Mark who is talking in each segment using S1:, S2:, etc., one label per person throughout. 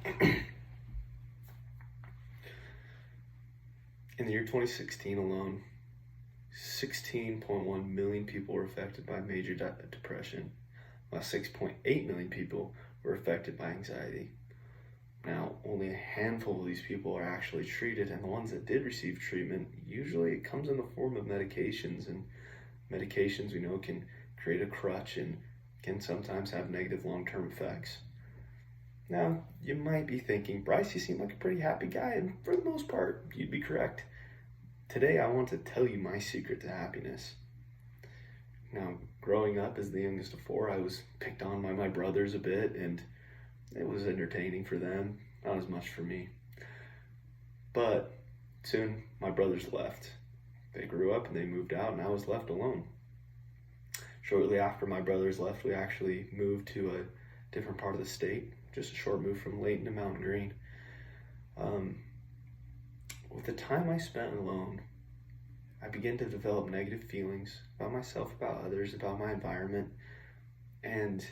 S1: In the year 2016 alone, 16.1 million people were affected by major depression, while 6.8 million people were affected by anxiety. Now, only a handful of these people are actually treated, and the ones that did receive treatment, usually it comes in the form of medications, and medications we know can create a crutch and can sometimes have negative long-term effects. Now, you might be thinking, Bryce, you seem like a pretty happy guy, and for the most part, you'd be correct. Today, I want to tell you my secret to happiness. Now, growing up as the youngest of four, I was picked on by my brothers a bit, and it was entertaining for them, not as much for me. But soon, my brothers left. They grew up and they moved out, and I was left alone. Shortly after my brothers left, we actually moved to a different part of the state, just a short move from Layton to Mountain Green. With the time I spent alone, I began to develop negative feelings about myself, about others, about my environment, and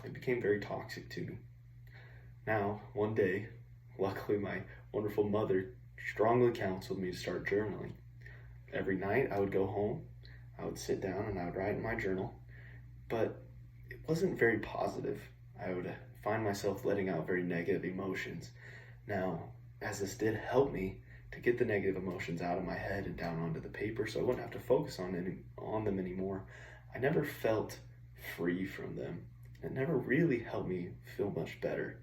S1: it became very toxic to me. Now, one day, luckily my wonderful mother strongly counseled me to start journaling. Every night I would go home, I would sit down and I would write in my journal, but it wasn't very positive. I would find myself letting out very negative emotions. Now, as this did help me to get the negative emotions out of my head and down onto the paper so I wouldn't have to focus on them anymore, I never felt free from them. It never really helped me feel much better.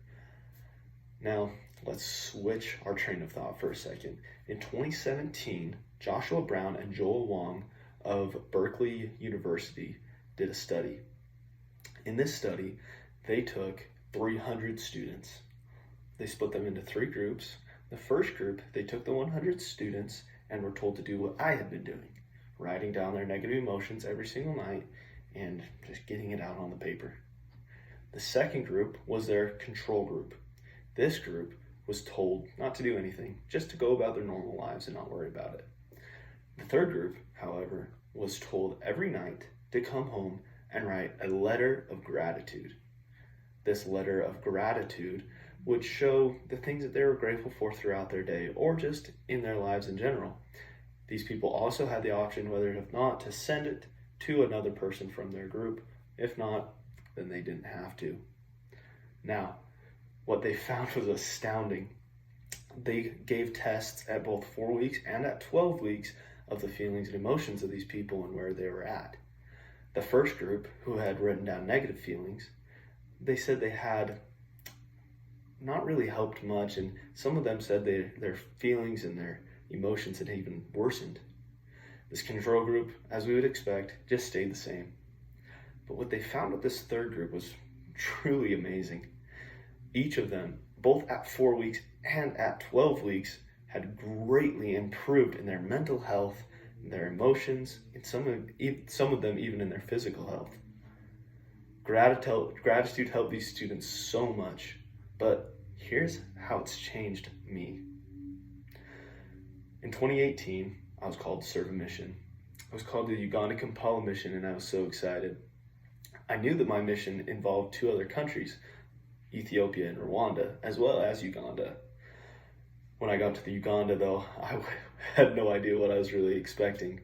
S1: Now, let's switch our train of thought for a second. In 2017, Joshua Brown and Joel Wong of Berkeley University did a study. In this study, they took 300 students. They split them into three groups. The first group, they took the 100 students and were told to do what I had been doing, writing down their negative emotions every single night and just getting it out on the paper. The second group was their control group. This group was told not to do anything, just to go about their normal lives and not worry about it. The third group, however, was told every night to come home and write a letter of gratitude. This letter of gratitude would show the things that they were grateful for throughout their day or just in their lives in general. These people also had the option, whether or not, to send it to another person from their group. If not, then they didn't have to. Now, what they found was astounding. They gave tests at both 4 weeks and at 12 weeks of the feelings and emotions of these people and where they were at. The first group, who had written down negative feelings, they said they had not really helped much, and some of them said their feelings and their emotions had even worsened. This control group, as we would expect, just stayed the same. But what they found with this third group was truly amazing. Each of them, both at 4 weeks and at 12 weeks, had greatly improved in their mental health, in their emotions, and some of them even in their physical health. Gratitude helped these students so much, but here's how it's changed me. In 2018, I was called to serve a mission. I was called to the Uganda Kampala mission, and I was so excited. I knew that my mission involved two other countries, Ethiopia and Rwanda, as well as Uganda. When I got to the Uganda, though, I had no idea what I was really expecting.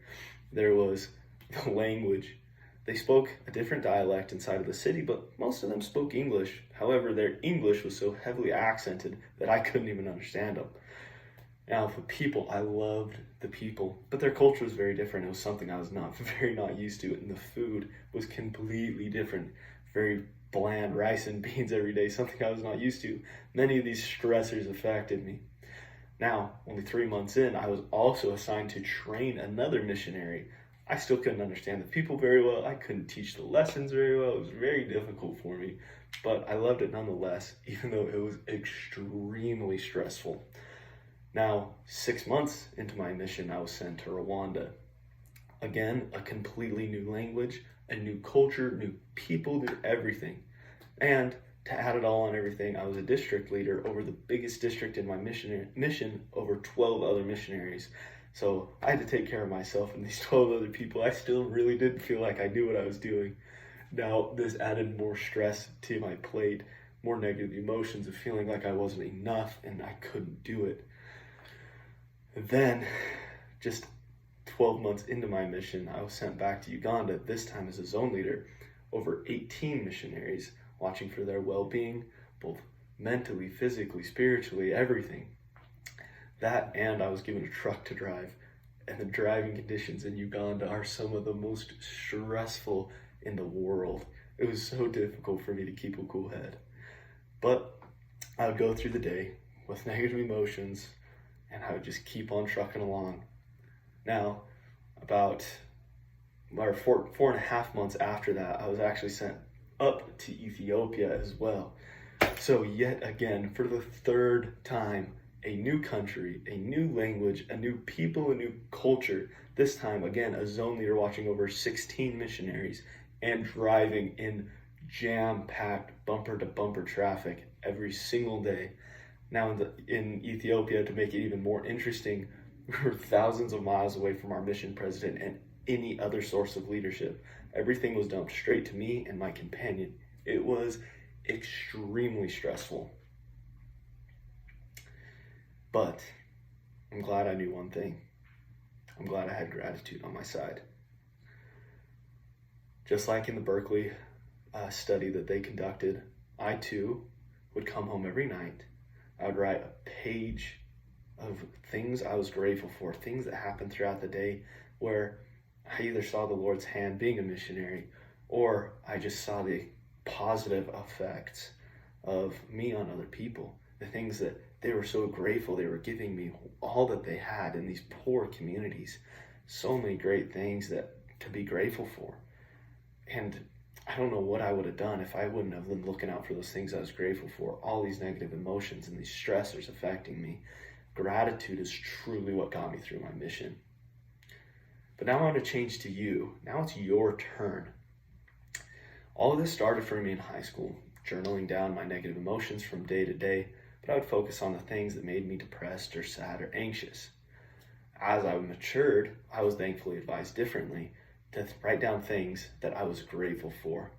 S1: There was the language. They spoke a different dialect inside of the city, but most of them spoke English. However, their English was so heavily accented that I couldn't even understand them. Now, the people, I loved the people, but their culture was very different. It was something I was not used to, and the food was completely different. Very bland rice and beans every day, something I was not used to. Many of these stressors affected me. Now, only 3 months in, I was also assigned to train another missionary. I still couldn't understand the people very well. I couldn't teach the lessons very well. It was very difficult for me, but I loved it nonetheless, even though it was extremely stressful. Now, 6 months into my mission, I was sent to Rwanda. Again, a completely new language, a new culture, new people, new everything. And to add it all on everything, I was a district leader over the biggest district in my mission, over 12 other missionaries. So I had to take care of myself and these 12 other people. I still really didn't feel like I knew what I was doing. Now, this added more stress to my plate, more negative emotions of feeling like I wasn't enough and I couldn't do it. And then, just 12 months into my mission, I was sent back to Uganda, this time as a zone leader, over 18 missionaries, watching for their well-being, both mentally, physically, spiritually, everything. That, and I was given a truck to drive, and the driving conditions in Uganda are some of the most stressful in the world. It was so difficult for me to keep a cool head. But I would go through the day with negative emotions, and I would just keep on trucking along. Now, about 4.5 months after that, I was actually sent up to Ethiopia as well. So yet again, for the third time, a new country, a new language, a new people, a new culture. This time, again, a zone leader watching over 16 missionaries and driving in jam-packed, bumper-to-bumper traffic every single day. Now in Ethiopia, to make it even more interesting, we were thousands of miles away from our mission president and any other source of leadership. Everything was dumped straight to me and my companion. It was extremely stressful. But I'm glad I knew one thing. I'm glad I had gratitude on my side. Just like in the Berkeley study that they conducted, I too would come home every night. I would write a page of things I was grateful for, things that happened throughout the day where I either saw the Lord's hand being a missionary, or I just saw the positive effects of me on other people, the things that they were so grateful they were giving me, all that they had in these poor communities. So many great things that to be grateful for. And I don't know what I would have done if I wouldn't have been looking out for those things I was grateful for, all these negative emotions and these stressors affecting me. Gratitude is truly what got me through my mission. But now I want to change to you. Now it's your turn. All of this started for me in high school, journaling down my negative emotions from day to day, but I would focus on the things that made me depressed or sad or anxious. As I matured, I was thankfully advised differently to write down things that I was grateful for.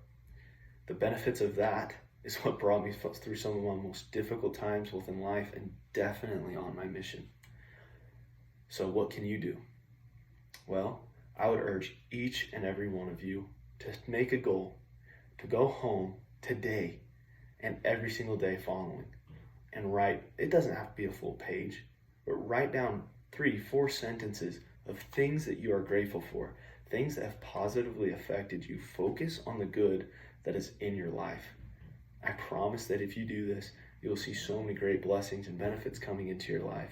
S1: The benefits of that is what brought me through some of my most difficult times within life and definitely on my mission. So what can you do? Well, I would urge each and every one of you to make a goal to go home today and every single day following and write, it doesn't have to be a full page, but write down 3-4 sentences of things that you are grateful for, things that have positively affected you. Focus on the good that is in your life. I promise that if you do this, you'll see so many great blessings and benefits coming into your life.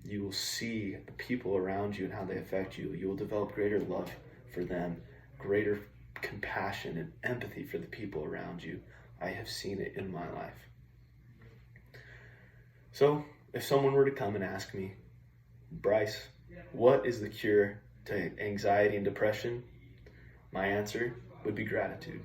S1: You will see the people around you and how they affect you. You will develop greater love for them, greater compassion and empathy for the people around you. I have seen it in my life. So if someone were to come and ask me, Bryce, what is the cure to anxiety and depression? My answer would be gratitude.